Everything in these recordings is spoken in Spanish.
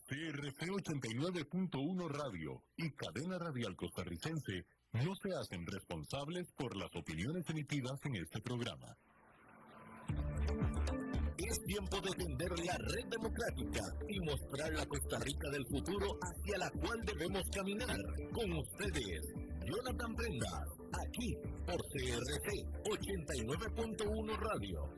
CRC 89.1 Radio y Cadena Radial Costarricense no se hacen responsables por las opiniones emitidas en este programa. Es tiempo de tender la red democrática y mostrar la Costa Rica del futuro hacia la cual debemos caminar. Con ustedes, Jonathan Prendas, aquí por CRC 89.1 Radio.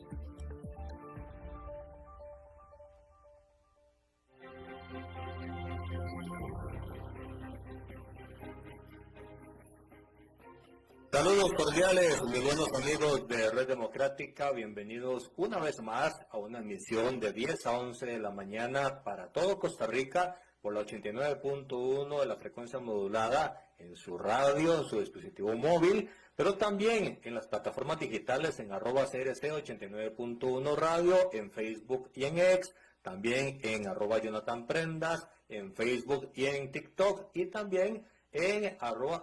Saludos cordiales, mis buenos amigos de Red Democrática, bienvenidos una vez más a una emisión de 10 a 11 de la mañana para todo Costa Rica por la 89.1 de la frecuencia modulada en su radio, en su dispositivo móvil, pero también en las plataformas digitales en @CRC 89.1 Radio, en Facebook y en X, también en @Jonathan Prendas, en Facebook y en TikTok, y también en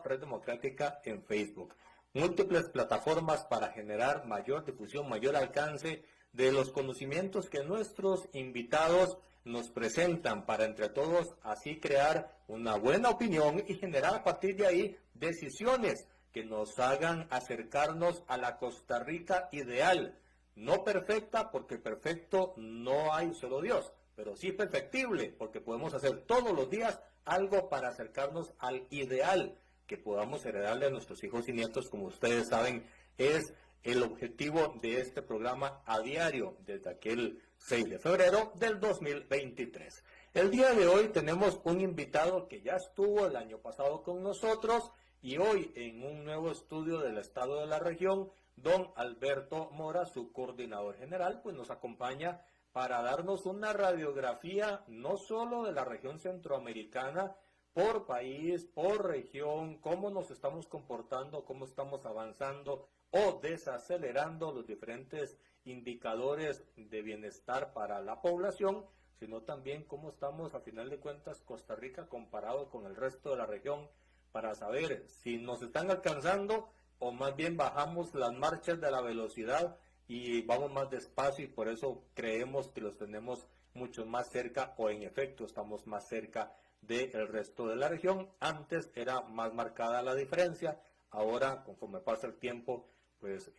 @Red Democrática en Facebook. Múltiples plataformas para generar mayor difusión, mayor alcance de los conocimientos que nuestros invitados nos presentan para entre todos así crear una buena opinión y generar a partir de ahí decisiones que nos hagan acercarnos a la Costa Rica ideal. No perfecta, porque perfecto no hay solo Dios, pero sí perfectible, porque podemos hacer todos los días algo para acercarnos al ideal que podamos heredarle a nuestros hijos y nietos. Como ustedes saben, es el objetivo de este programa a diario desde aquel 6 de febrero del 2023. El día de hoy tenemos un invitado que ya estuvo el año pasado con nosotros y hoy en un nuevo estudio del estado de la región, don Alberto Mora, su coordinador general, pues nos acompaña para darnos una radiografía no solo de la región centroamericana, por país, por región, cómo nos estamos comportando, cómo estamos avanzando o desacelerando los diferentes indicadores de bienestar para la población, sino también cómo estamos, a final de cuentas, Costa Rica comparado con el resto de la región, para saber si nos están alcanzando o más bien bajamos las marchas de la velocidad y vamos más despacio, y por eso creemos que los tenemos mucho más cerca, o en efecto estamos más cerca del resto de la región. Antes era más marcada la diferencia, ahora conforme pasa el tiempo, pues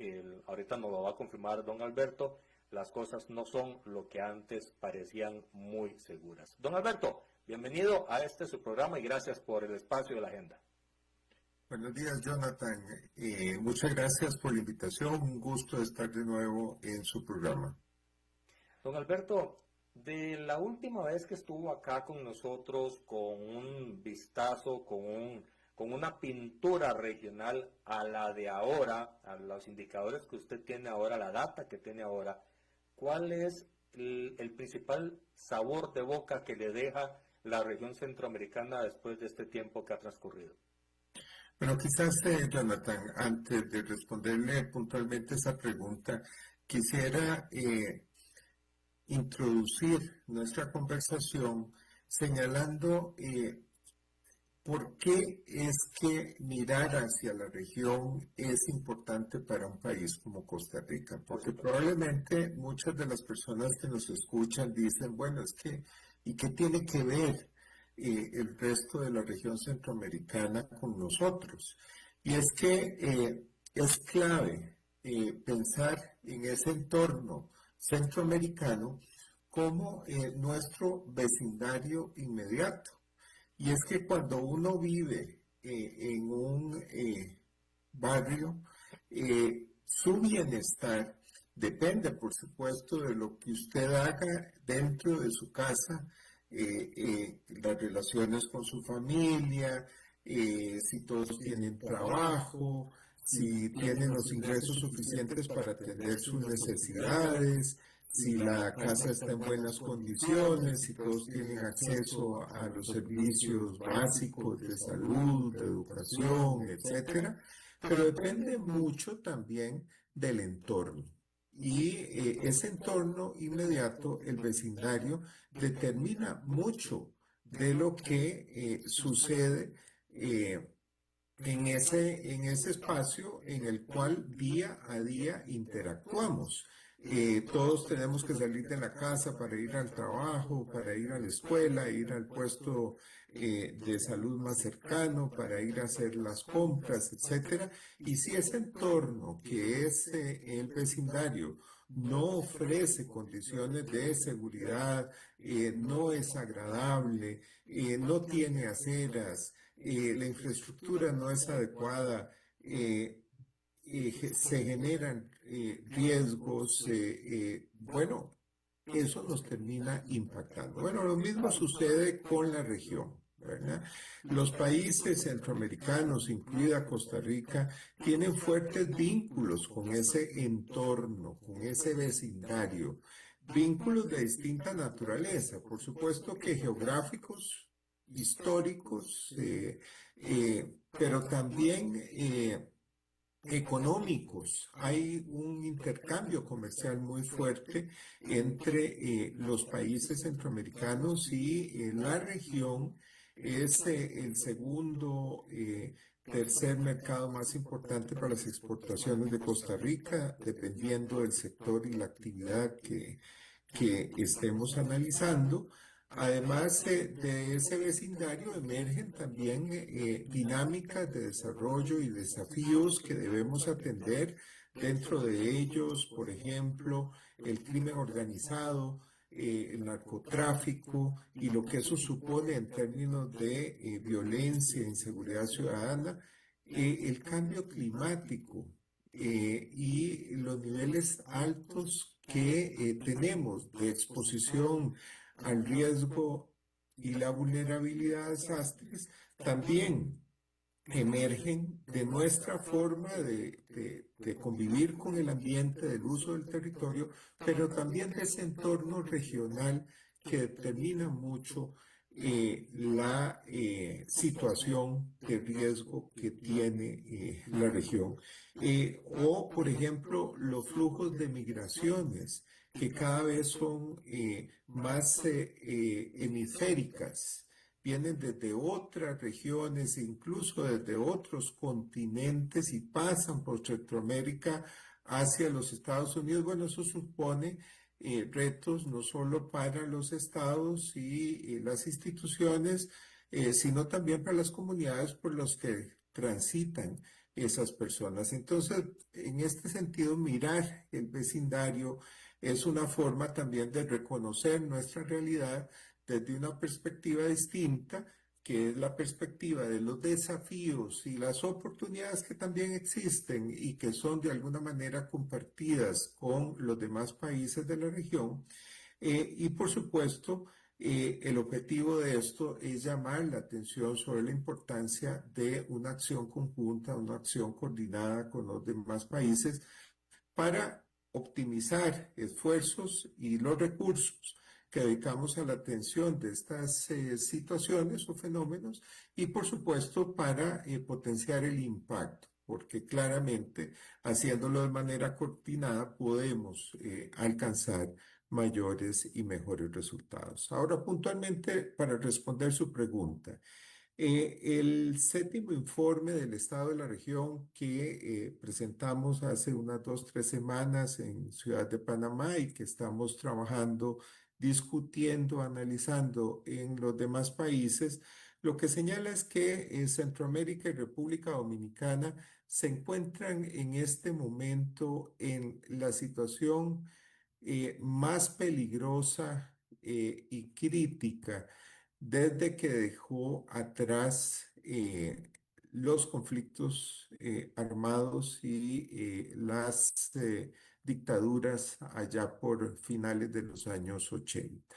ahorita nos lo va a confirmar don Alberto, las cosas no son lo que antes parecían muy seguras. Don Alberto, bienvenido a su programa y gracias por el espacio de la agenda. Buenos días, Jonathan. Muchas gracias por la invitación. Un gusto estar de nuevo en su programa. Don Alberto, de la última vez que estuvo acá con nosotros, con un vistazo, con una pintura regional a la de ahora, a los indicadores que usted tiene ahora, la data que tiene ahora, ¿cuál es el principal sabor de boca que le deja la región centroamericana después de este tiempo que ha transcurrido? Bueno, quizás, Jonathan, antes de responderle puntualmente esa pregunta, quisiera introducir nuestra conversación señalando por qué es que mirar hacia la región es importante para un país como Costa Rica, porque probablemente muchas de las personas que nos escuchan dicen, bueno, es que, ¿y qué tiene que ver el resto de la región centroamericana con nosotros? Y es que es clave pensar en ese entorno centroamericano como nuestro vecindario inmediato. Y es que cuando uno vive en un barrio, su bienestar depende, por supuesto, de lo que usted haga dentro de su casa, las relaciones con su familia, si todos tienen trabajo, si tienen los ingresos suficientes para atender sus necesidades, si la casa está en buenas condiciones, si todos tienen acceso a los servicios básicos de salud, de educación, etcétera. Pero depende mucho también del entorno. Y ese entorno inmediato, el vecindario, determina mucho de lo que sucede en ese espacio en el cual día a día interactuamos. Todos tenemos que salir de la casa para ir al trabajo, para ir a la escuela, ir al puesto de salud más cercano, para ir a hacer las compras, etcétera. Y si ese entorno que es el vecindario no ofrece condiciones de seguridad, no es agradable, no tiene aceras, la infraestructura no es adecuada, se generan riesgos, bueno, eso nos termina impactando. Bueno, lo mismo sucede con la región, ¿verdad? Los países centroamericanos, incluida Costa Rica, tienen fuertes vínculos con ese entorno, con ese vecindario, vínculos de distinta naturaleza, por supuesto que geográficos, históricos, pero también económicos. Hay un intercambio comercial muy fuerte entre los países centroamericanos y la región. Es el segundo, tercer mercado más importante para las exportaciones de Costa Rica, dependiendo del sector y la actividad que estemos analizando. Además de ese vecindario emergen también dinámicas de desarrollo y desafíos que debemos atender. Dentro de ellos, por ejemplo, el crimen organizado, el narcotráfico y lo que eso supone en términos de violencia e inseguridad ciudadana, el cambio climático y los niveles altos que tenemos de exposición al riesgo y la vulnerabilidad a desastres también emergen de nuestra forma de convivir con el ambiente, del uso del territorio, pero también de ese entorno regional que determina mucho la situación de riesgo que tiene la región. O, por ejemplo, los flujos de migraciones que cada vez son más hemisféricas, vienen desde otras regiones, incluso desde otros continentes y pasan por Centroamérica hacia los Estados Unidos. Bueno, eso supone retos no solo para los estados y las instituciones, sino también para las comunidades por las que transitan esas personas. Entonces, en este sentido, mirar el vecindario es una forma también de reconocer nuestra realidad desde una perspectiva distinta, que es la perspectiva de los desafíos y las oportunidades que también existen y que son de alguna manera compartidas con los demás países de la región. Y por supuesto, el objetivo de esto es llamar la atención sobre la importancia de una acción conjunta, una acción coordinada con los demás países para optimizar esfuerzos y los recursos que dedicamos a la atención de estas situaciones o fenómenos y por supuesto para potenciar el impacto, porque claramente haciéndolo de manera coordinada podemos alcanzar mayores y mejores resultados. Ahora puntualmente para responder su pregunta. El séptimo informe del estado de la región que presentamos hace unas 2, 3 semanas en Ciudad de Panamá y que estamos trabajando, discutiendo, analizando en los demás países, lo que señala es que Centroamérica y República Dominicana se encuentran en este momento en la situación más peligrosa y crítica desde que dejó atrás los conflictos armados y las dictaduras allá por finales de los años 80.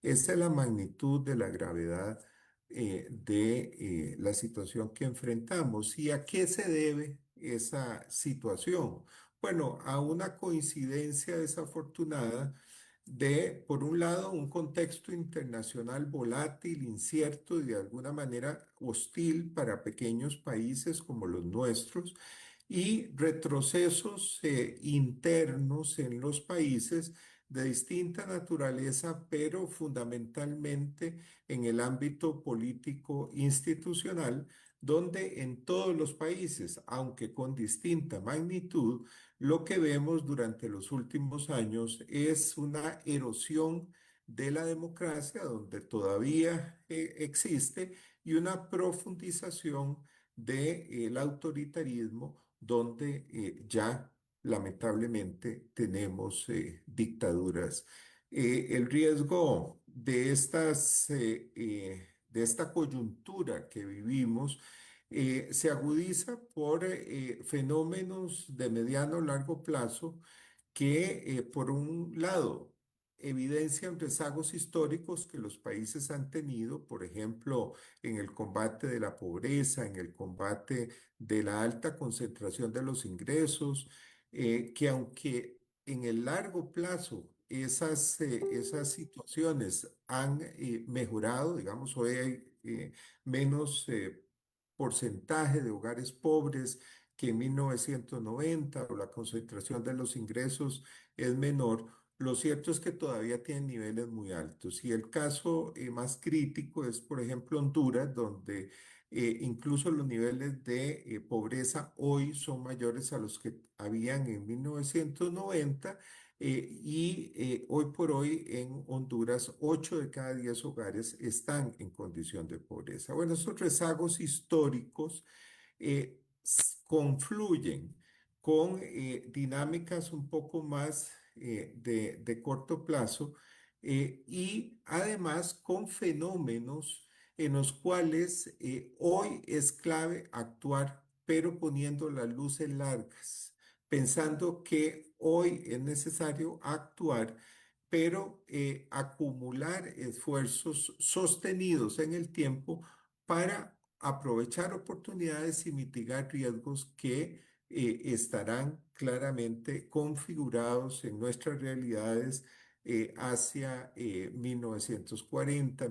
Esa es la magnitud de la gravedad de la situación que enfrentamos. ¿Y a qué se debe esa situación? Bueno, a una coincidencia desafortunada de, por un lado, un contexto internacional volátil, incierto y de alguna manera hostil para pequeños países como los nuestros, y retrocesos internos en los países de distinta naturaleza, pero fundamentalmente en el ámbito político institucional, donde en todos los países, aunque con distinta magnitud, lo que vemos durante los últimos años es una erosión de la democracia, donde todavía existe, y una profundización del autoritarismo, donde ya lamentablemente tenemos dictaduras. El riesgo de de esta coyuntura que vivimos se agudiza por fenómenos de mediano o largo plazo que, por un lado, evidencian rezagos históricos que los países han tenido, por ejemplo, en el combate de la pobreza, en el combate de la alta concentración de los ingresos, que aunque en el largo plazo esas situaciones han mejorado, digamos, hoy hay menos porcentaje de hogares pobres que en 1990, o la concentración de los ingresos es menor. Lo cierto es que todavía tienen niveles muy altos. Y el caso más crítico es, por ejemplo, Honduras, donde incluso los niveles de pobreza hoy son mayores a los que habían en 1990. Hoy por hoy en Honduras, 8 de cada 10 hogares están en condición de pobreza. Bueno, esos rezagos históricos confluyen con dinámicas un poco más de corto plazo, y además con fenómenos en los cuales hoy es clave actuar, pero poniendo las luces largas, pensando que hoy es necesario actuar, pero acumular esfuerzos sostenidos en el tiempo para aprovechar oportunidades y mitigar riesgos que estarán claramente configurados en nuestras realidades hacia 1940,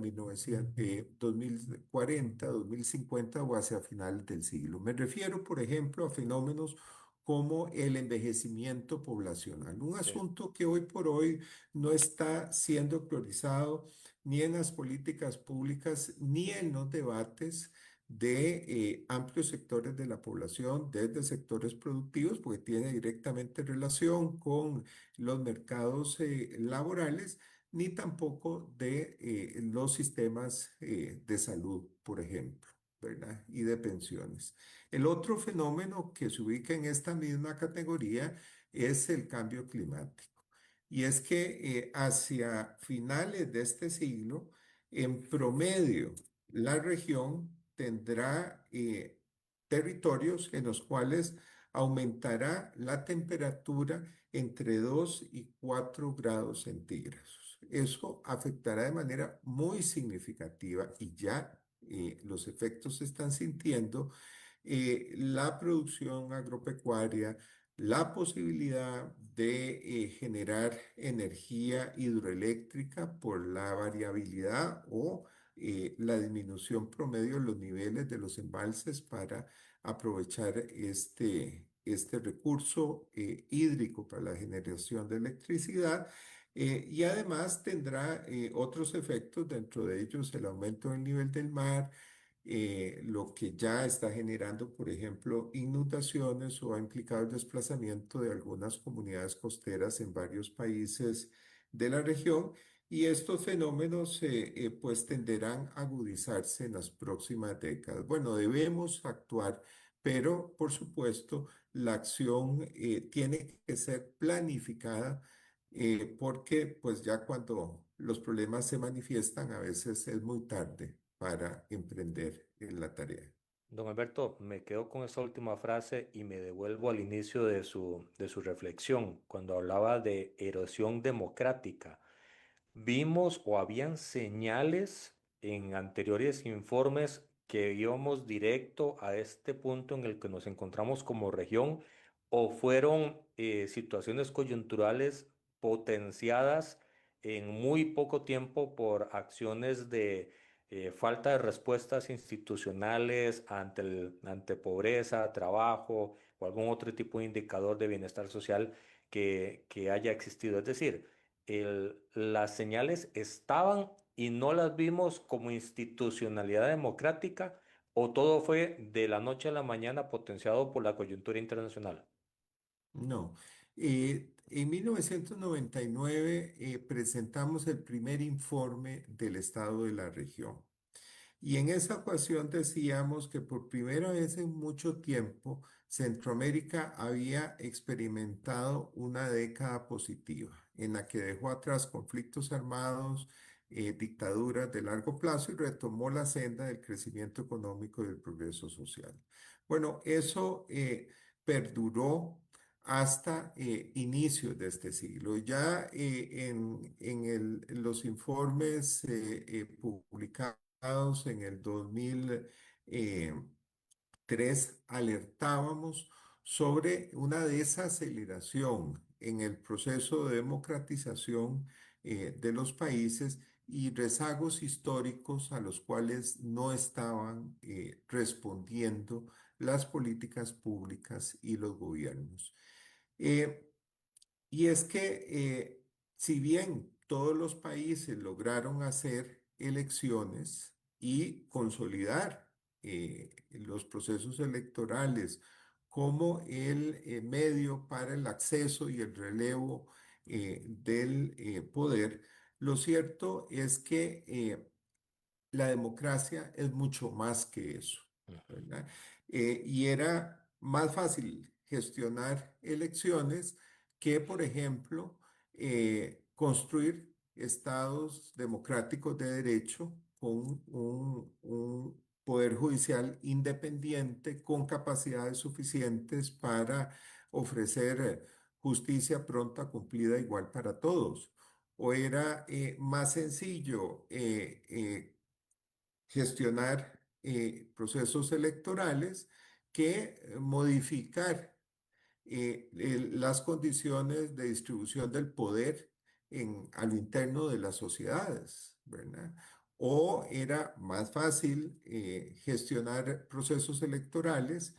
2040, 2050 o hacia finales del siglo. Me refiero, por ejemplo, a fenómenos como el envejecimiento poblacional, un Sí. asunto que hoy por hoy no está siendo priorizado ni en las políticas públicas ni en los debates de amplios sectores de la población, desde sectores productivos, porque tiene directamente relación con los mercados laborales, ni tampoco de los sistemas de salud, por ejemplo, ¿verdad? Y de pensiones. El otro fenómeno que se ubica en esta misma categoría es el cambio climático. Y es que hacia finales de este siglo, en promedio, la región tendrá territorios en los cuales aumentará la temperatura entre 2 y 4 grados centígrados. Eso afectará de manera muy significativa, y ya los efectos se están sintiendo, la producción agropecuaria, la posibilidad de generar energía hidroeléctrica por la variabilidad o la disminución promedio de los niveles de los embalses para aprovechar este recurso hídrico para la generación de electricidad. Y además tendrá otros efectos, dentro de ellos el aumento del nivel del mar, lo que ya está generando, por ejemplo, inundaciones, o ha implicado el desplazamiento de algunas comunidades costeras en varios países de la región. Y estos fenómenos pues tenderán a agudizarse en las próximas décadas. Bueno, debemos actuar, pero por supuesto la acción tiene que ser planificada, porque pues ya cuando los problemas se manifiestan a veces es muy tarde para emprender en la tarea. Don Alberto, me quedo con esa última frase y me devuelvo al inicio de su reflexión, cuando hablaba de erosión democrática. Vimos o habían señales en anteriores informes que íbamos directo a este punto en el que nos encontramos como región, o fueron situaciones coyunturales potenciadas en muy poco tiempo por acciones de falta de respuestas institucionales ante pobreza, trabajo o algún otro tipo de indicador de bienestar social que haya existido. Es decir, las señales estaban y no las vimos como institucionalidad democrática, o todo fue de la noche a la mañana potenciado por la coyuntura internacional. No. En 1999 presentamos el primer informe del estado de la región. Y en esa ocasión decíamos que por primera vez en mucho tiempo Centroamérica había experimentado una década positiva en la que dejó atrás conflictos armados, dictaduras de largo plazo y retomó la senda del crecimiento económico y del progreso social. Bueno, eso perduró hasta inicios de este siglo. Ya en los informes publicados en el 2003 alertábamos sobre una desaceleración en el proceso de democratización de los países y rezagos históricos a los cuales no estaban respondiendo las políticas públicas y los gobiernos. Eh, y es que si bien todos los países lograron hacer elecciones y consolidar los procesos electorales como el medio para el acceso y el relevo del poder, lo cierto es que la democracia es mucho más que eso, ¿verdad? Y era más fácil gestionar elecciones que, por ejemplo, construir estados democráticos de derecho con un poder judicial independiente, con capacidades suficientes para ofrecer justicia pronta, cumplida, igual para todos. O era más sencillo gestionar procesos electorales que modificar las condiciones de distribución del poder a lo interno de las sociedades, ¿verdad? O era más fácil gestionar procesos electorales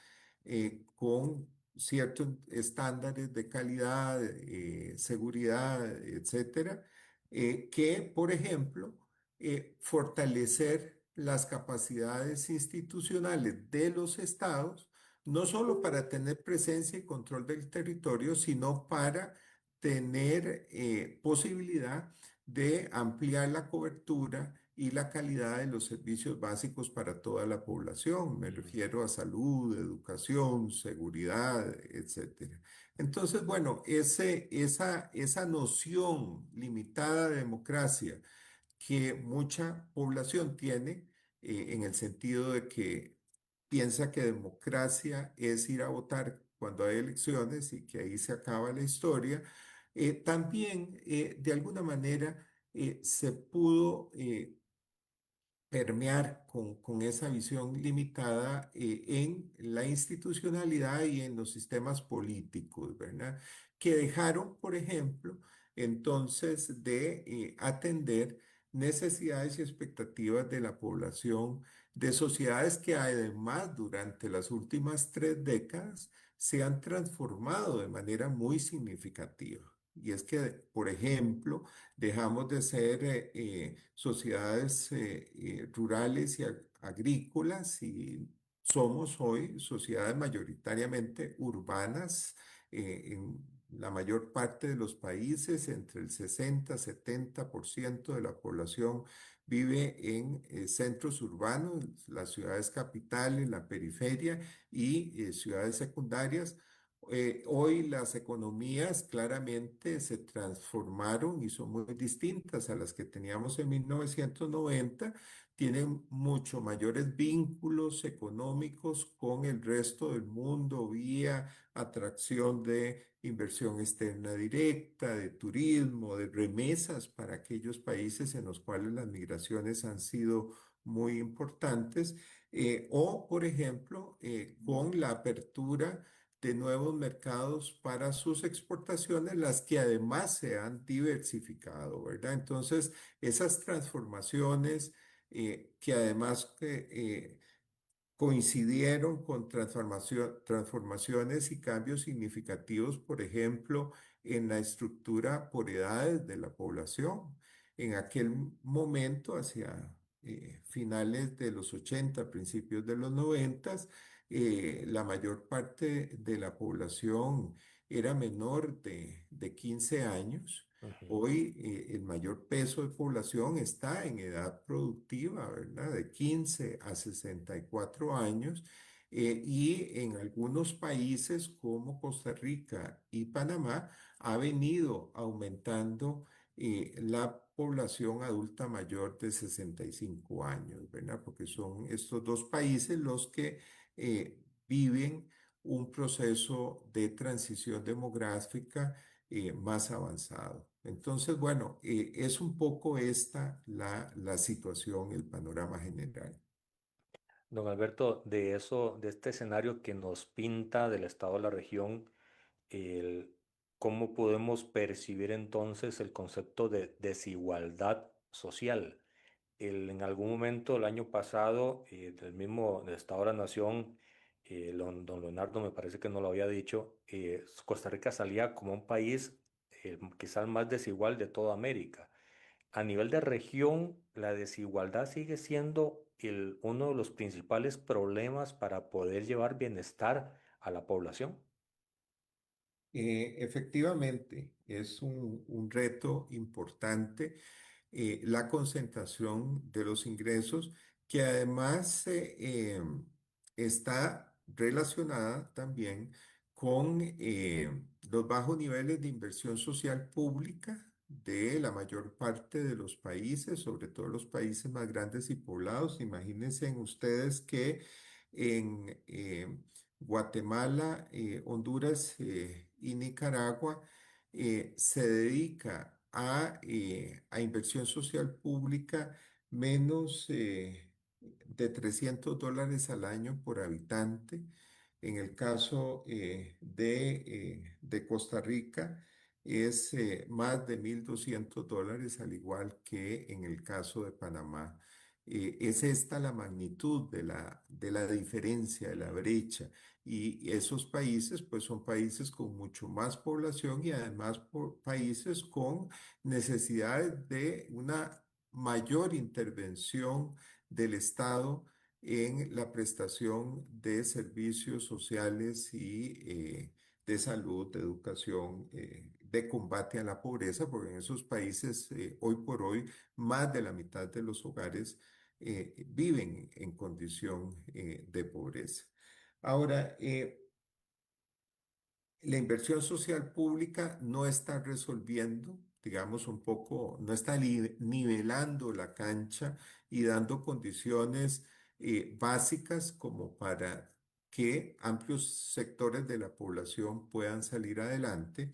con ciertos estándares de calidad, seguridad, etcétera, que, por ejemplo, fortalecer las capacidades institucionales de los estados, no solo para tener presencia y control del territorio, sino para tener posibilidad de ampliar la cobertura y la calidad de los servicios básicos para toda la población. Me refiero a salud, educación, seguridad, etcétera. Entonces, bueno, esa noción limitada de democracia que mucha población tiene, en el sentido de que piensa que democracia es ir a votar cuando hay elecciones y que ahí se acaba la historia, también de alguna manera se pudo permear con esa visión limitada en la institucionalidad y en los sistemas políticos, ¿verdad? Que dejaron, por ejemplo, entonces de atender necesidades y expectativas de la población, de sociedades que además durante las últimas 3 décadas se han transformado de manera muy significativa. Y es que, por ejemplo, dejamos de ser sociedades rurales y agrícolas y somos hoy sociedades mayoritariamente urbanas en la mayor parte de los países, entre el 60-70% de la población vive en centros urbanos, las ciudades capitales, la periferia y ciudades secundarias. Hoy las economías claramente se transformaron y son muy distintas a las que teníamos en 1990. Tienen mucho mayores vínculos económicos con el resto del mundo vía atracción de inversión externa directa, de turismo, de remesas para aquellos países en los cuales las migraciones han sido muy importantes. O, por ejemplo, con la apertura de nuevos mercados para sus exportaciones, las que además se han diversificado, ¿verdad? Entonces, esas transformaciones que además coincidieron con transformaciones y cambios significativos, por ejemplo, en la estructura por edades de la población. En aquel momento, hacia finales de los 80, principios de los 90, la mayor parte de la población era menor de 15 años. Ujú. Hoy el mayor peso de población está en edad productiva, ¿verdad? De 15 a 64 años. Y en algunos países como Costa Rica y Panamá ha venido aumentando la población adulta mayor de 65 años, ¿verdad? Porque son estos dos países los que viven un proceso de transición demográfica más avanzado. Entonces, bueno, es un poco esta la situación, el panorama general. Don Alberto, de eso, de este escenario que nos pinta del estado de la región, el, ¿cómo podemos percibir entonces el concepto de desigualdad social? En algún momento el año pasado, del mismo del Estado de la Nación, don Leonardo me parece que no lo había dicho, Costa Rica salía como un país quizás más desigual de toda América. A nivel de región, la desigualdad sigue siendo uno de los principales problemas para poder llevar bienestar a la población. Efectivamente, es un reto importante la concentración de los ingresos, que además está relacionada también con los bajos niveles de inversión social pública de la mayor parte de los países, sobre todo los países más grandes y poblados. Imagínense en ustedes que en Guatemala, Honduras y Nicaragua, se dedica a inversión social pública menos de $300 al año por habitante. En el caso de Costa Rica es más de $1,200, al igual que en el caso de Panamá. Es esta la magnitud de la diferencia, de la brecha. Y esos países, pues son países con mucho más población y además países con necesidades de una mayor intervención del Estado en la prestación de servicios sociales y de salud, de educación, de combate a la pobreza, porque en esos países, hoy por hoy, más de la mitad de los hogares viven en condición de pobreza. Ahora, la inversión social pública no está resolviendo, digamos, un poco, no está nivelando la cancha y dando condiciones básicas como para que amplios sectores de la población puedan salir adelante.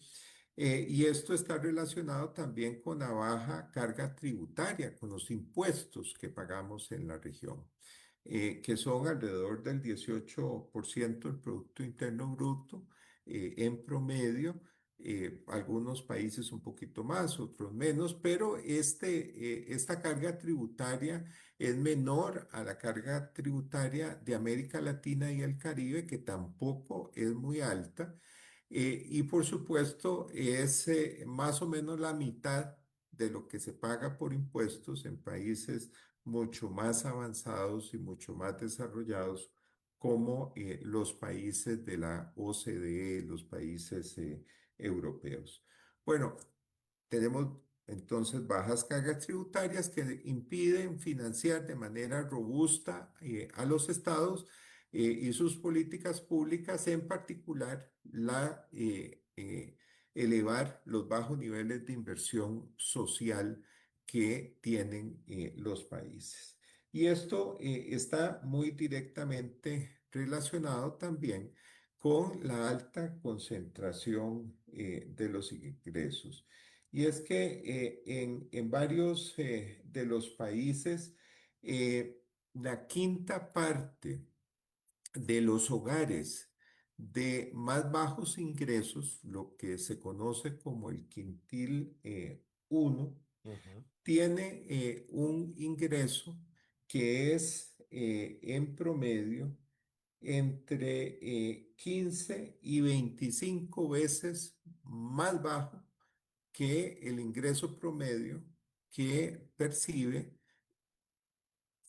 Y esto está relacionado también con la baja carga tributaria, con los impuestos que pagamos en la región, que son alrededor del 18% del Producto Interno Bruto en promedio. Algunos países un poquito más, otros menos, pero esta carga tributaria es menor a la carga tributaria de América Latina y el Caribe, que tampoco es muy alta. Y por supuesto es más o menos la mitad de lo que se paga por impuestos en países mucho más avanzados y mucho más desarrollados como los países de la OCDE, los países europeos. Bueno, tenemos entonces bajas cargas tributarias que impiden financiar de manera robusta a los estados y sus políticas públicas, en particular elevar los bajos niveles de inversión social que tienen los países. Y esto está muy directamente relacionado también con la alta concentración de los ingresos. Y es que en varios de los países, la quinta parte de los hogares de más bajos ingresos, lo que se conoce como el quintil 1, Ujú. tiene un ingreso que es en promedio entre 15 y 25 veces más bajo que el ingreso promedio que percibe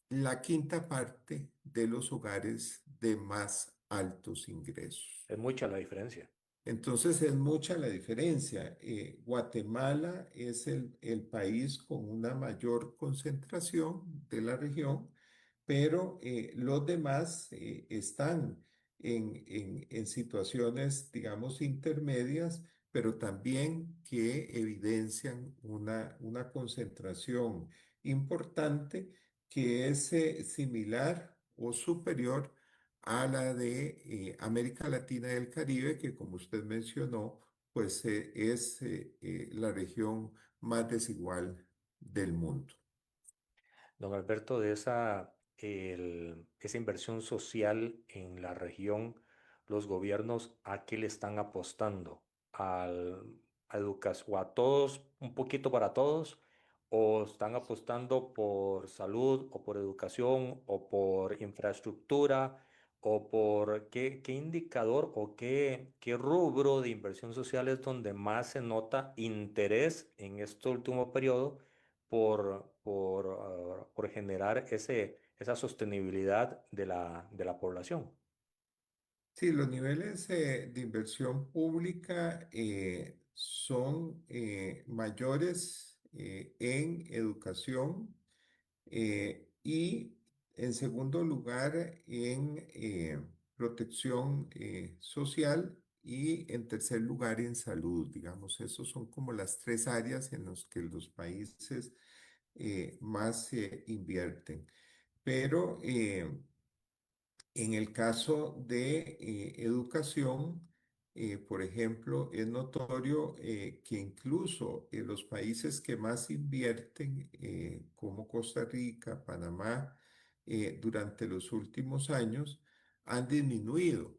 la quinta parte de los hogares de más altos ingresos. Es mucha la diferencia. Entonces es mucha la diferencia. Guatemala es el país con una mayor concentración de la región, pero los demás están en situaciones, digamos, intermedias, pero también que evidencian una concentración importante que es similar o superior a la de América Latina y el Caribe, que como usted mencionó, pues es la región más desigual del mundo. Don Alberto, de esa inversión social en la región, los gobiernos a qué le están apostando, a educación, o a todos, un poquito para todos, o están apostando por salud, o por educación, o por infraestructura, o por qué indicador o qué rubro de inversión social es donde más se nota interés en este último periodo por generar esa sostenibilidad de la población. Sí, los niveles de inversión pública son mayores en educación y en segundo lugar en protección social y en tercer lugar en salud. Digamos, esos son como las tres áreas en las que los países más invierten. Pero en el caso de educación, por ejemplo, es notorio que incluso los países que más invierten, como Costa Rica, Panamá, durante los últimos años, han disminuido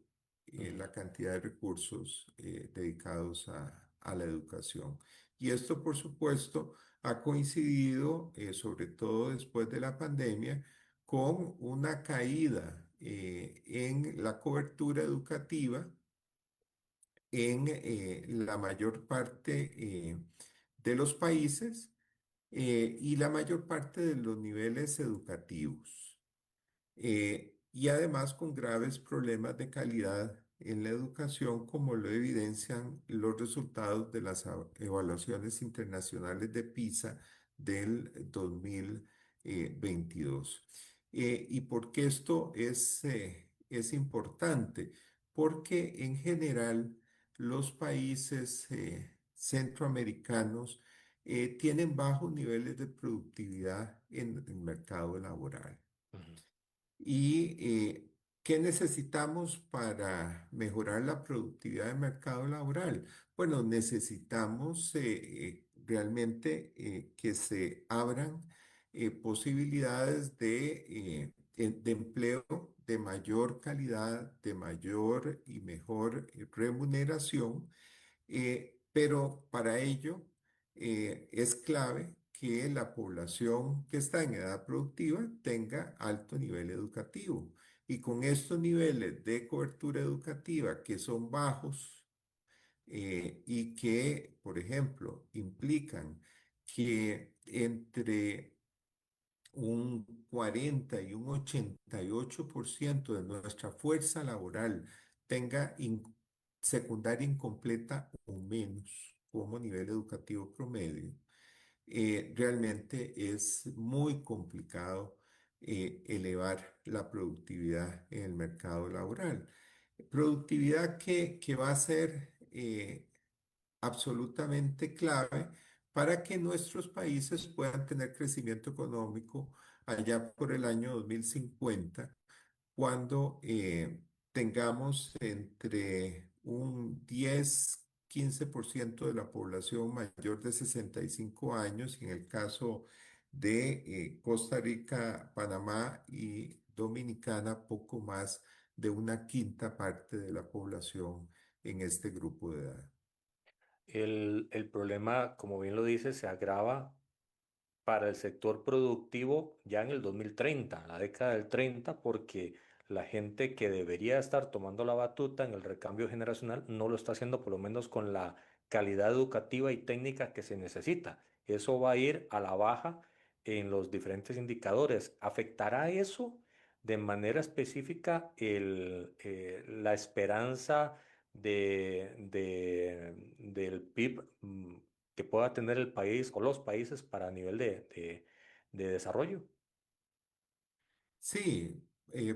Ujú. la cantidad de recursos dedicados a la educación. Y esto, por supuesto, ha coincidido, sobre todo después de la pandemia, con una caída en la cobertura educativa en la mayor parte de los países y la mayor parte de los niveles educativos. Y además con graves problemas de calidad en la educación, como lo evidencian los resultados de las evaluaciones internacionales de PISA del 2022. ¿Y por qué esto es importante? Porque en general los países centroamericanos tienen bajos niveles de productividad en el mercado laboral. Ujú. ¿Y qué necesitamos para mejorar la productividad del mercado laboral? Bueno, necesitamos realmente que se abran posibilidades de empleo de mayor calidad, de mayor y mejor remuneración, pero para ello es clave que la población que está en edad productiva tenga alto nivel educativo. Y con estos niveles de cobertura educativa que son bajos y que, por ejemplo, implican que entre un 40 y un 88% de nuestra fuerza laboral tenga secundaria incompleta o menos como nivel educativo promedio, realmente es muy complicado elevar la productividad en el mercado laboral. Productividad que va a ser absolutamente clave para que nuestros países puedan tener crecimiento económico allá por el año 2050, cuando tengamos entre un 10-15% de la población mayor de 65 años, y en el caso de Costa Rica, Panamá y Dominicana, poco más de una quinta parte de la población en este grupo de edad. El problema, como bien lo dice, se agrava para el sector productivo ya en el 2030, la década del 30, porque la gente que debería estar tomando la batuta en el recambio generacional no lo está haciendo, por lo menos con la calidad educativa y técnica que se necesita. Eso va a ir a la baja en los diferentes indicadores. ¿Afectará eso de manera específica la esperanza del PIB que pueda tener el país o los países para nivel de desarrollo. Sí,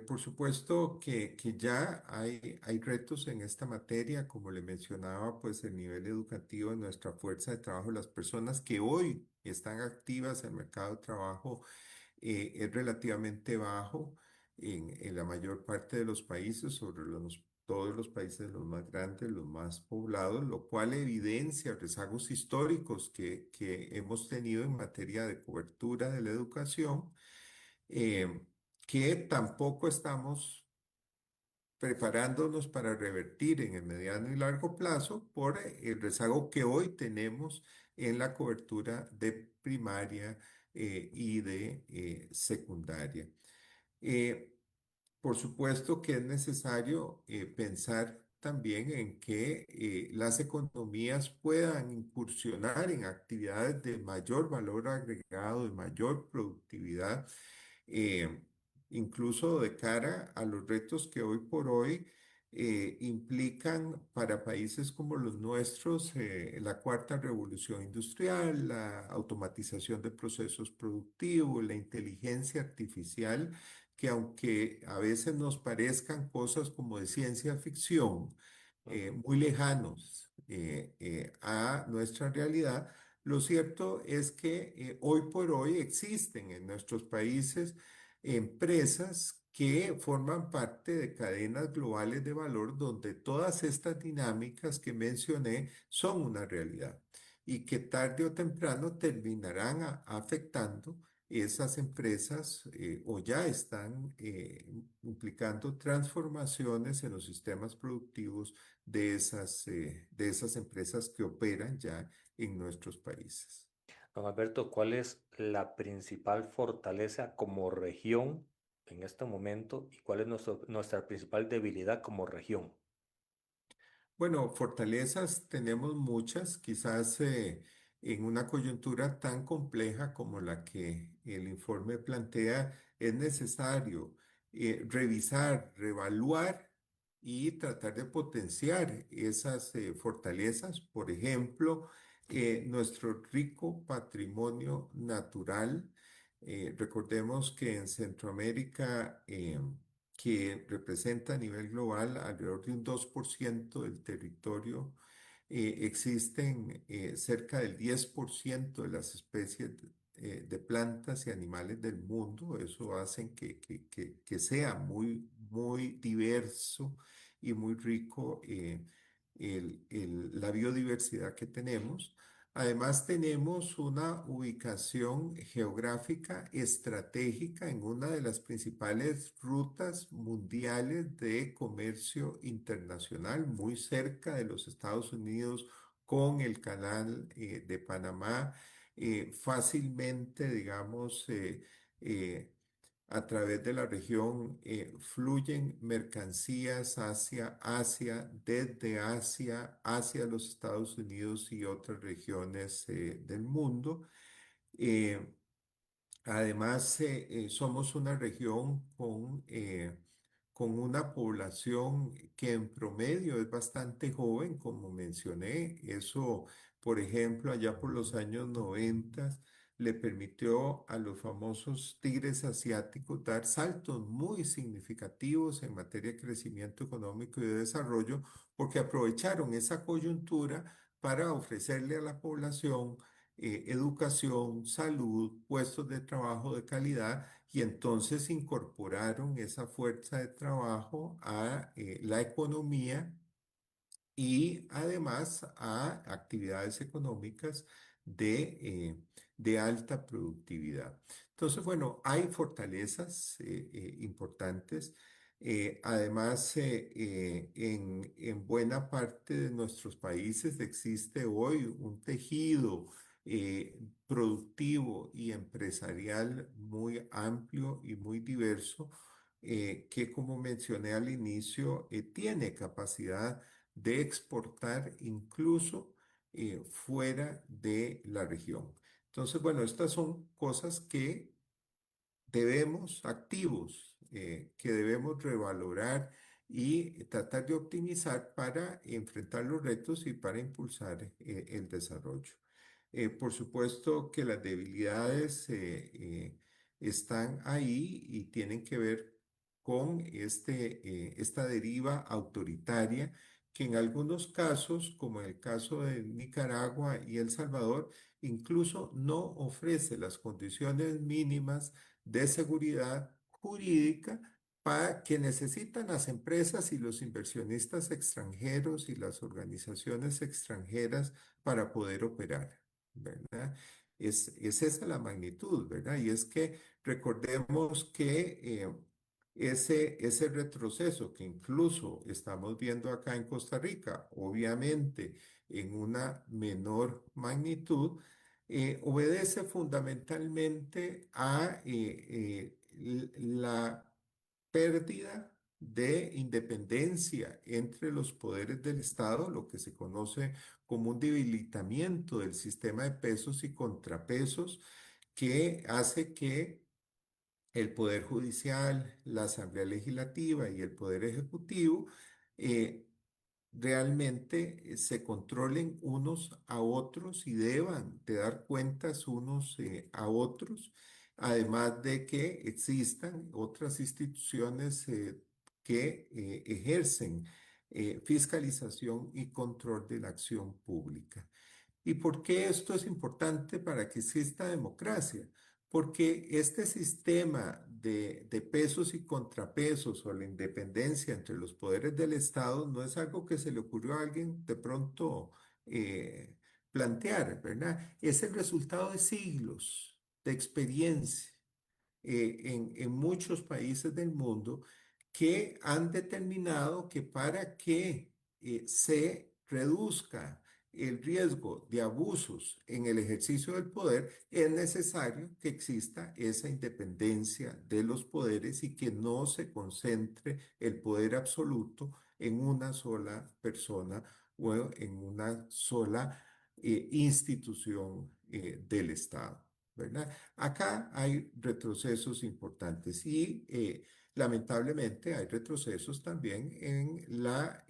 por supuesto que ya hay retos en esta materia, como le mencionaba, pues el nivel educativo de nuestra fuerza de trabajo, las personas que hoy están activas en el mercado de trabajo, es relativamente bajo en la mayor parte de los países, todos los países los más grandes, los más poblados, lo cual evidencia rezagos históricos que hemos tenido en materia de cobertura de la educación, eh, que tampoco estamos preparándonos para revertir en el mediano y largo plazo por el rezago que hoy tenemos en la cobertura de primaria y de secundaria. Eh, por supuesto que es necesario pensar también en que las economías puedan incursionar en actividades de mayor valor agregado, de mayor productividad, eh, incluso de cara a los retos que hoy por hoy implican para países como los nuestros la cuarta revolución industrial, la automatización de procesos productivos, la inteligencia artificial, que aunque a veces nos parezcan cosas como de ciencia ficción, Ujú. muy lejanos a nuestra realidad, lo cierto es que hoy por hoy existen en nuestros países empresas que forman parte de cadenas globales de valor donde todas estas dinámicas que mencioné son una realidad y que tarde o temprano terminarán afectando esas empresas o ya están implicando transformaciones en los sistemas productivos de esas empresas que operan ya en nuestros países. Don Alberto, ¿cuál es la principal fortaleza como región en este momento y cuál es nuestra principal debilidad como región? Bueno, fortalezas tenemos muchas, quizás en una coyuntura tan compleja como la que el informe plantea, es necesario revisar, reevaluar y tratar de potenciar esas fortalezas. Por ejemplo, nuestro rico patrimonio natural. Recordemos que en Centroamérica, que representa a nivel global alrededor de un 2% del territorio, existen cerca del 10% de las especies de plantas y animales del mundo. Eso hace que sea muy, muy diverso y muy rico la biodiversidad que tenemos. Además, tenemos una ubicación geográfica estratégica en una de las principales rutas mundiales de comercio internacional, muy cerca de los Estados Unidos, con el canal de Panamá, fácilmente, digamos, eh, a través de la región fluyen mercancías hacia Asia, desde Asia hacia los Estados Unidos y otras regiones del mundo. Eh, Además, somos una región con una población que en promedio es bastante joven, como mencioné. Eso, por ejemplo, allá por los años 90 le permitió a los famosos tigres asiáticos dar saltos muy significativos en materia de crecimiento económico y de desarrollo, porque aprovecharon esa coyuntura para ofrecerle a la población educación, salud, puestos de trabajo de calidad y entonces incorporaron esa fuerza de trabajo a la economía y además a actividades económicas de alta productividad. Entonces, bueno, hay fortalezas importantes. Además, en buena parte de nuestros países existe hoy un tejido productivo y empresarial muy amplio y muy diverso, que como mencioné al inicio, tiene capacidad de exportar incluso fuera de la región. Entonces, bueno, estas son cosas que debemos, activos, que debemos revalorar y tratar de optimizar para enfrentar los retos y para impulsar el desarrollo. Por supuesto que las debilidades están ahí y tienen que ver con esta deriva autoritaria que en algunos casos, como en el caso de Nicaragua y El Salvador, incluso no ofrece las condiciones mínimas de seguridad jurídica para que necesitan las empresas y los inversionistas extranjeros y las organizaciones extranjeras para poder operar, ¿verdad? Es esa la magnitud, ¿verdad? Y es que recordemos que ese retroceso que incluso estamos viendo acá en Costa Rica, obviamente en una menor magnitud, obedece fundamentalmente a la pérdida de independencia entre los poderes del Estado, lo que se conoce como un debilitamiento del sistema de pesos y contrapesos que hace que el Poder Judicial, la Asamblea Legislativa y el Poder Ejecutivo eh, realmente se controlen unos a otros y deban de dar cuentas unos a otros, además de que existan otras instituciones que ejercen fiscalización y control de la acción pública. ¿Y por qué esto es importante para que exista democracia? Porque este sistema de pesos y contrapesos o la independencia entre los poderes del Estado no es algo que se le ocurrió a alguien de pronto eh, plantear, ¿verdad? Es el resultado de siglos de experiencia en muchos países del mundo que han determinado que para que se reduzca el riesgo de abusos en el ejercicio del poder, es necesario que exista esa independencia de los poderes y que no se concentre el poder absoluto en una sola persona o en una sola institución del Estado, ¿verdad? Acá hay retrocesos importantes y lamentablemente hay retrocesos también en la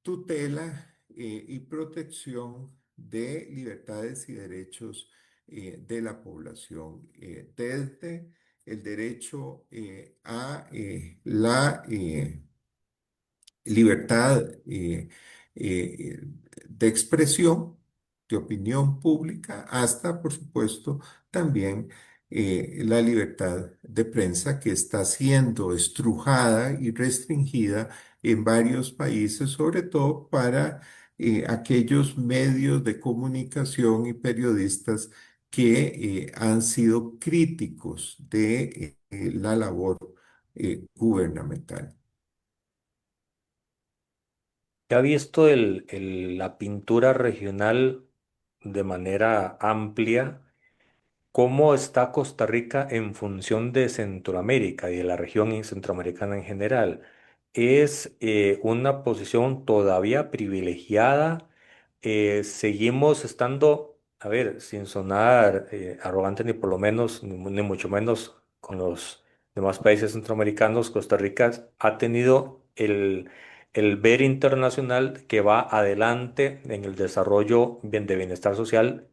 tutela y protección de libertades y derechos de la población, desde el derecho a la libertad eh, de expresión, de opinión pública, hasta, por supuesto, también la libertad de prensa que está siendo estrujada y restringida en varios países, sobre todo para aquellos medios de comunicación y periodistas que han sido críticos de la labor gubernamental. ¿Ya ha visto la pintura regional de manera amplia? ¿Cómo está Costa Rica en función de Centroamérica y de la región centroamericana en general? ¿Es una posición todavía privilegiada? Seguimos estando, a ver, sin sonar arrogante ni por lo menos, ni mucho menos con los demás países centroamericanos, Costa Rica ha tenido el ver internacional que va adelante en el desarrollo de bienestar social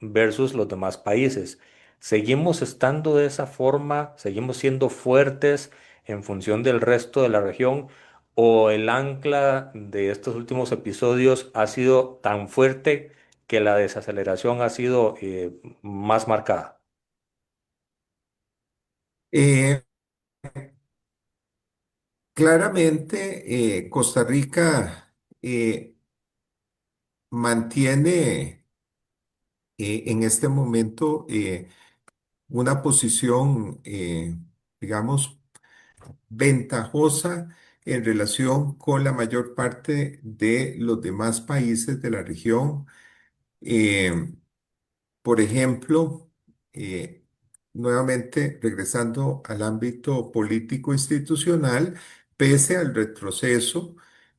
versus los demás países. Seguimos estando de esa forma, seguimos siendo fuertes en función del resto de la región, o el ancla de estos últimos episodios ha sido tan fuerte que la desaceleración ha sido más marcada. Eh, Claramente, Costa Rica mantiene en este momento una posición, digamos, ventajosa en relación con la mayor parte de los demás países de la región. Eh, por ejemplo, eh, nuevamente regresando al ámbito político institucional, pese al retroceso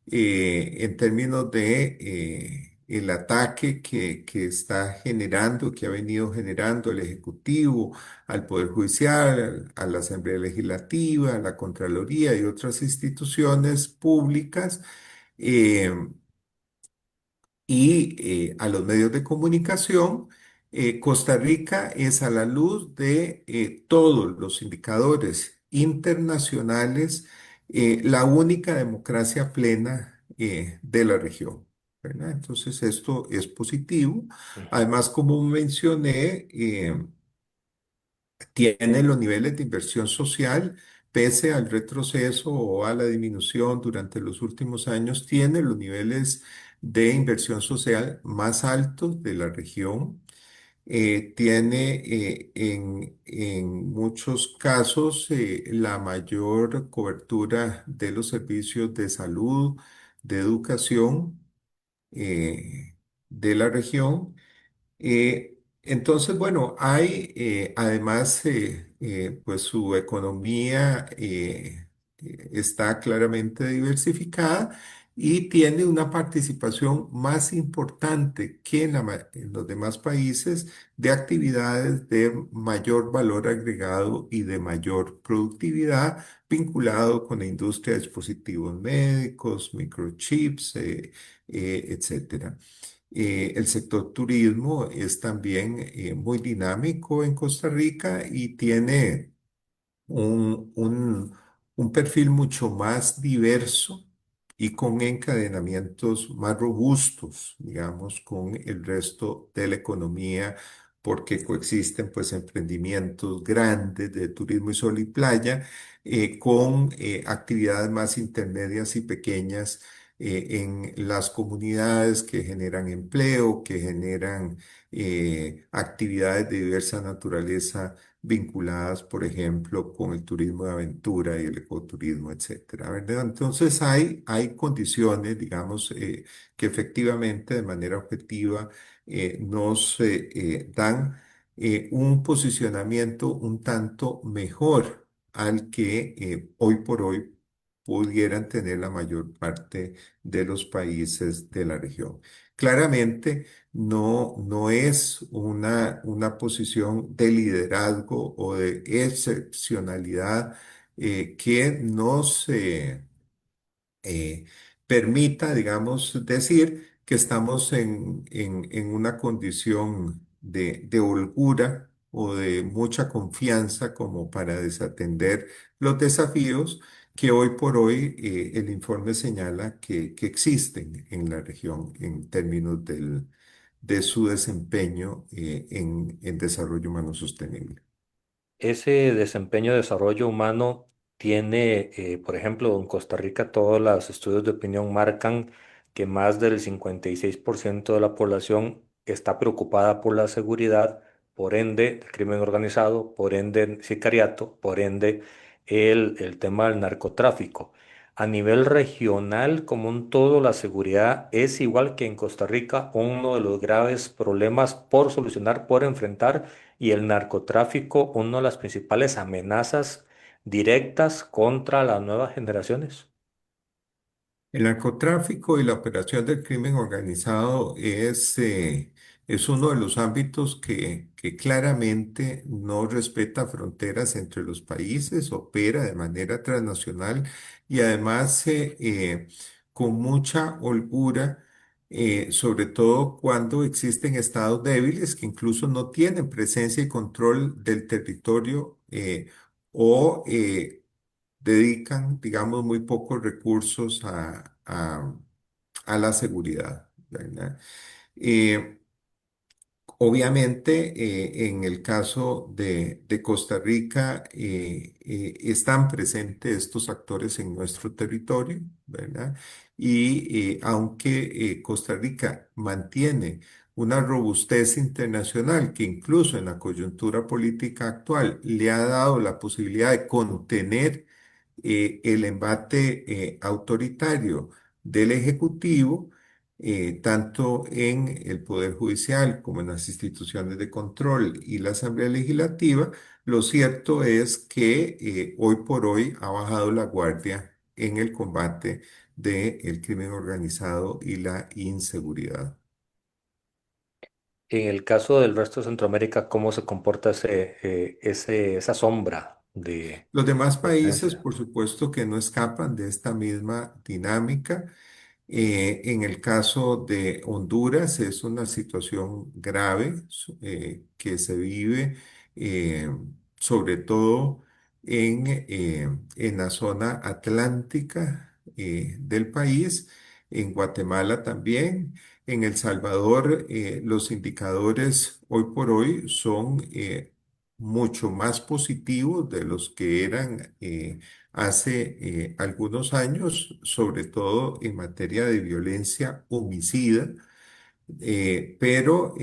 en términos de el ataque que está generando, que ha venido generando el Ejecutivo al Poder Judicial, a la Asamblea Legislativa, a la Contraloría y otras instituciones públicas. eh, a los medios de comunicación. Costa Rica es a la luz de todos los indicadores internacionales la única democracia plena de la región, ¿verdad? Entonces esto es positivo. Ujú. Además, como mencioné, tiene los niveles de inversión social, pese al retroceso o a la disminución durante los últimos años, tiene los niveles de inversión social más altos de la región. Tiene en muchos casos la mayor cobertura de los servicios de salud, de educación de la región. Entonces, bueno, hay además, pues su economía está claramente diversificada y tiene una participación más importante que en los demás países de actividades de mayor valor agregado y de mayor productividad vinculado con la industria de dispositivos médicos, microchips, etcétera. El sector turismo es también muy dinámico en Costa Rica y tiene un, un- un perfil mucho más diverso y con encadenamientos más robustos, digamos, con el resto de la economía, porque coexisten pues emprendimientos grandes de turismo y sol y playa con actividades más intermedias y pequeñas en las comunidades que generan empleo, que generan actividades de diversa naturaleza vinculadas, por ejemplo, con el turismo de aventura y el ecoturismo, etcétera, ¿verdad? Entonces hay condiciones, digamos, que efectivamente de manera objetiva nos dan un posicionamiento un tanto mejor al que hoy por hoy pudieran tener la mayor parte de los países de la región. Claramente, no es una posición de liderazgo o de excepcionalidad que nos permita, digamos, decir que estamos en una condición de holgura o de mucha confianza como para desatender los desafíos que hoy por hoy el informe señala que existen en la región en términos de su desempeño en desarrollo humano sostenible. Ese desempeño de desarrollo humano tiene, por ejemplo, en Costa Rica todos los estudios de opinión marcan que más del 56% de la población está preocupada por la seguridad, por ende, el crimen organizado, por ende, el sicariato, por ende, el tema del narcotráfico. A nivel regional, como un todo, la seguridad es igual que en Costa Rica, uno de los graves problemas por solucionar, por enfrentar y el narcotráfico, una de las principales amenazas directas contra las nuevas generaciones. El narcotráfico y la operación del crimen organizado es uno de los ámbitos que claramente no respeta fronteras entre los países, opera de manera transnacional y además con mucha holgura, sobre todo cuando existen estados débiles que incluso no tienen presencia y control del territorio o dedican, digamos, muy pocos recursos a la seguridad, ¿verdad? Eh, Obviamente, en el caso de Costa Rica, están presentes estos actores en nuestro territorio, ¿verdad? Y aunque Costa Rica mantiene una robustez internacional que incluso en la coyuntura política actual le ha dado la posibilidad de contener el embate autoritario del Ejecutivo, tanto en el Poder Judicial como en las instituciones de control y la Asamblea Legislativa, lo cierto es que hoy por hoy ha bajado la guardia en el combate del crimen organizado y la inseguridad. En el caso del resto de Centroamérica, ¿cómo se comporta esa sombra de Los demás países, presencia? por supuesto, que no escapan de esta misma dinámica. En el caso de Honduras es una situación grave que se vive eh, sobre todo en la zona atlántica del país, en Guatemala también. En El Salvador, los indicadores hoy por hoy son mucho más positivos de los que eran hace algunos años, sobre todo en materia de violencia homicida, pero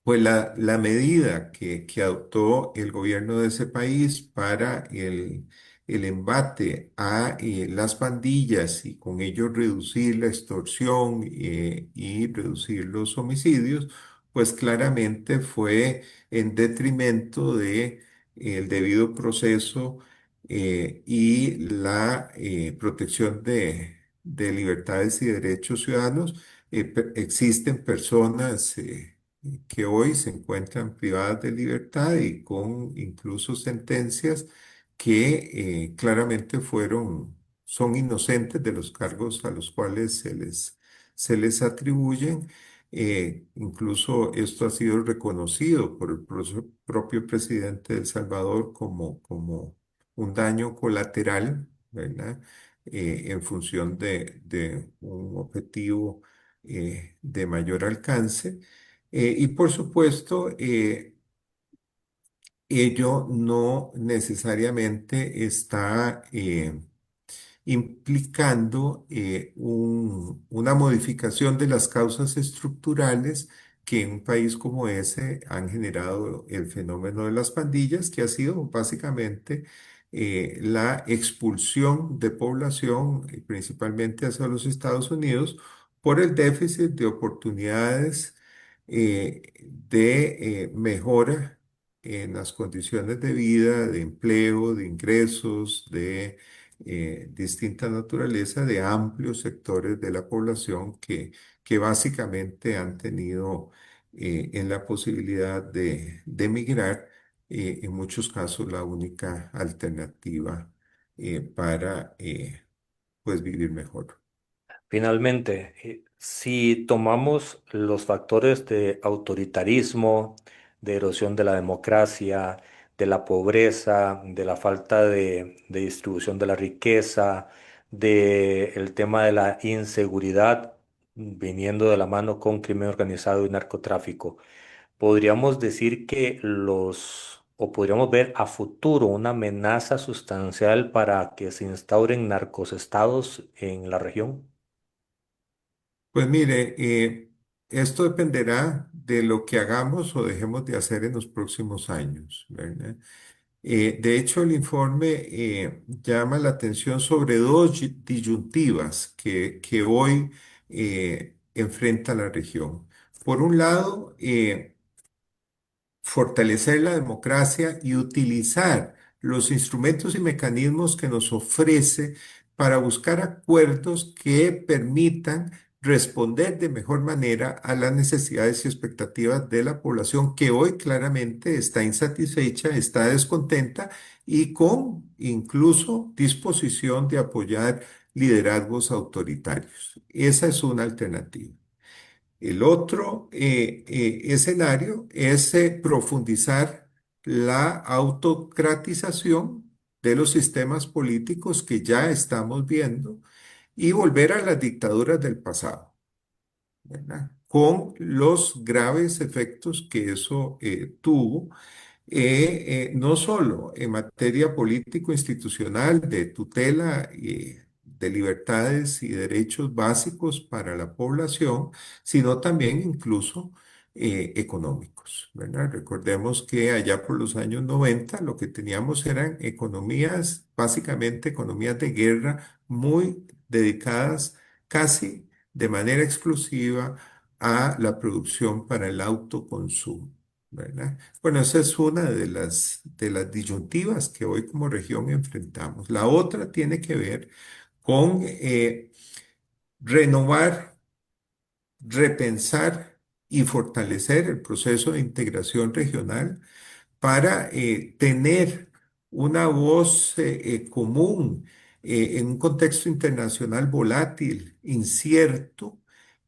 pues la medida que adoptó el gobierno de ese país para el embate a las pandillas y con ello reducir la extorsión y reducir los homicidios, pues claramente fue en detrimento de el debido proceso y la protección de libertades y derechos ciudadanos. Existen personas que hoy se encuentran privadas de libertad y con incluso sentencias que claramente son inocentes de los cargos a los cuales se les atribuyen. Incluso esto ha sido reconocido por el propio presidente de El Salvador como un daño colateral, ¿verdad? En función de un objetivo de mayor alcance. Y por supuesto, ello no necesariamente está implicando una modificación de las causas estructurales que en un país como ese han generado el fenómeno de las pandillas, que ha sido básicamente la expulsión de población, principalmente hacia los Estados Unidos, por el déficit de oportunidades de mejora en las condiciones de vida, de empleo, de ingresos, de distinta naturaleza de amplios sectores de la población que básicamente han tenido en la posibilidad de emigrar, en muchos casos la única alternativa para pues vivir mejor. Finalmente, si tomamos los factores de autoritarismo, de erosión de la democracia, de la pobreza, de la falta de distribución de la riqueza, del tema de la inseguridad, viniendo de la mano con crimen organizado y narcotráfico, podríamos decir que o podríamos ver a futuro una amenaza sustancial para que se instauren narcosestados en la región. Pues mire, esto dependerá de lo que hagamos o dejemos de hacer en los próximos años, ¿verdad? De hecho, el informe llama la atención sobre dos disyuntivas que hoy enfrenta la región. Por un lado, fortalecer la democracia y utilizar los instrumentos y mecanismos que nos ofrece para buscar acuerdos que permitan responder de mejor manera a las necesidades y expectativas de la población que hoy claramente está insatisfecha, está descontenta y con incluso disposición de apoyar liderazgos autoritarios. Esa es una alternativa. El otro escenario es profundizar la autocratización de los sistemas políticos que ya estamos viendo y volver a las dictaduras del pasado, ¿verdad? Con los graves efectos que eso tuvo no solo en materia político-institucional de tutela de libertades y derechos básicos para la población, sino también incluso económicos, ¿verdad? Recordemos que allá por los años 90 lo que teníamos eran economías, básicamente economías de guerra, muy dedicadas casi de manera exclusiva a la producción para el autoconsumo, ¿verdad? Bueno, esa es una de las disyuntivas que hoy como región enfrentamos. La otra tiene que ver con renovar, repensar y fortalecer el proceso de integración regional para tener una voz común en un contexto internacional volátil, incierto,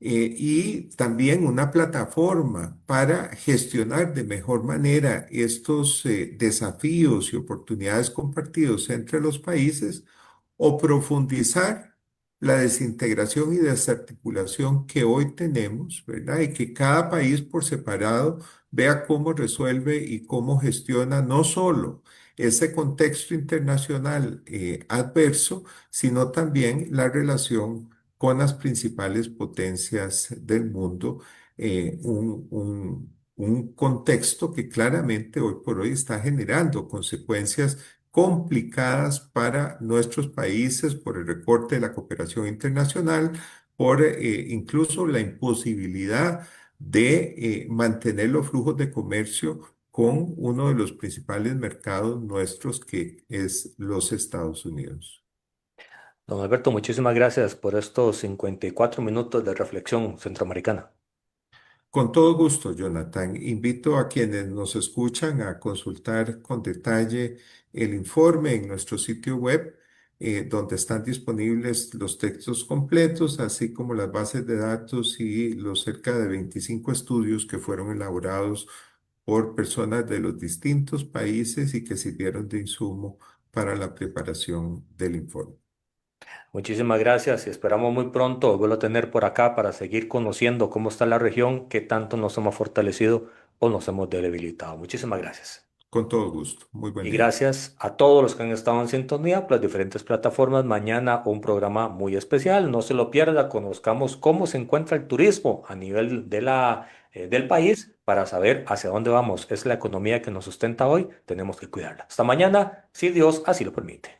y también una plataforma para gestionar de mejor manera estos desafíos y oportunidades compartidos entre los países o profundizar la desintegración y desarticulación que hoy tenemos, ¿verdad? Y que cada país por separado vea cómo resuelve y cómo gestiona no solo ese contexto internacional adverso, sino también la relación con las principales potencias del mundo, un contexto que claramente hoy por hoy está generando consecuencias complicadas para nuestros países por el recorte de la cooperación internacional, por incluso la imposibilidad de mantener los flujos de comercio con uno de los principales mercados nuestros, que es los Estados Unidos. Don Alberto, muchísimas gracias por estos 54 minutos de reflexión centroamericana. Con todo gusto, Jonathan. Invito a quienes nos escuchan a consultar con detalle el informe en nuestro sitio web, donde están disponibles los textos completos, así como las bases de datos y los cerca de 25 estudios que fueron elaborados por personas de los distintos países y que sirvieron de insumo para la preparación del informe. Muchísimas gracias y esperamos muy pronto volverlo a tener por acá para seguir conociendo cómo está la región, qué tanto nos hemos fortalecido o nos hemos debilitado. Muchísimas gracias. Con todo gusto. Muy buen Y día. gracias a todos los que han estado en sintonía por las diferentes plataformas. Mañana un programa muy especial. No se lo pierda. Conozcamos cómo se encuentra el turismo a nivel del país para saber hacia dónde vamos. Es la economía que nos sustenta hoy. Tenemos que cuidarla. Hasta mañana, si Dios así lo permite.